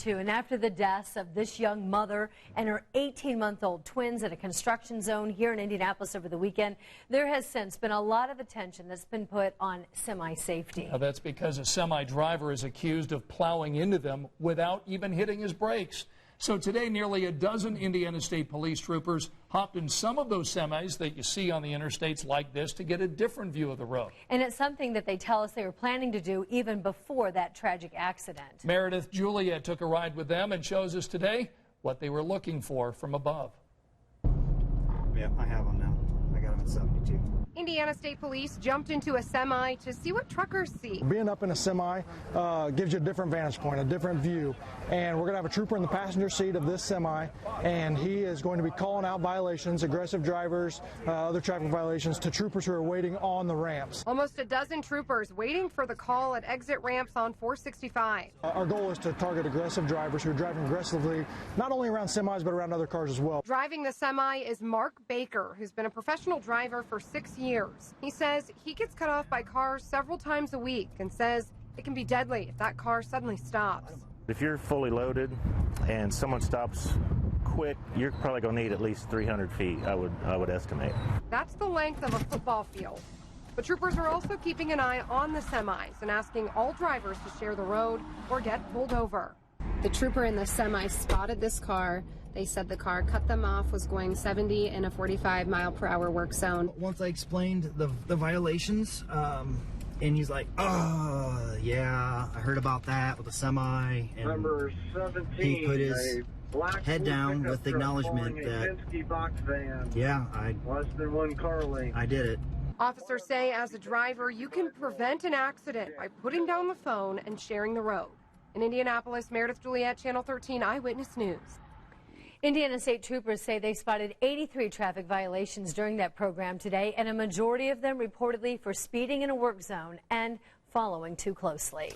72, and after the deaths of this young mother and her 18-month-old twins at a construction zone here in Indianapolis over the weekend, there has since been a lot of attention that's been put on semi-safety. Now, that's because a semi-driver is accused of plowing into them without even hitting his brakes. So today, nearly a dozen Indiana State Police troopers hopped in some of those semis that you see on the interstates like this to get a different view of the road. And it's something that they tell us they were planning to do even before that tragic accident. Meredith Juliet took a ride with them and shows us today what they were looking for from above. Yeah, I have them now. I got them at 72. Indiana State Police jumped into a semi to see what truckers see. Being up in a semi gives you a different vantage point, a different view. And we're going to have a trooper in the passenger seat of this semi, and he is going to be calling out violations, aggressive drivers, other traffic violations to troopers who are waiting on the ramps. Almost a dozen troopers waiting for the call at exit ramps on 465. Our goal is to target aggressive drivers who are driving aggressively, not only around semis, but around other cars as well. Driving the semi is Mark Baker, who's been a professional driver for 6 years. He says he gets cut off by cars several times a week and says it can be deadly if that car suddenly stops. If you're fully loaded and someone stops quick, you're probably going to need at least 300 feet, I would estimate. That's the length of a football field. But troopers are also keeping an eye on the semis and asking all drivers to share the road or get pulled over. The trooper in the semi spotted this car. They said the car cut them off, was going 70 in a 45-mile-per-hour work zone. Once I explained the violations, and he's like, oh, yeah, I heard about that with the semi. And Number 17, he put his head down with acknowledgement that, yeah, less than one car length. I did it. Officers say as a driver, you can prevent an accident by putting down the phone and sharing the road. In Indianapolis, Meredith Juliet, Channel 13 Eyewitness News. Indiana State troopers say they spotted 83 traffic violations during that program today, and a majority of them reportedly for speeding in a work zone and following too closely.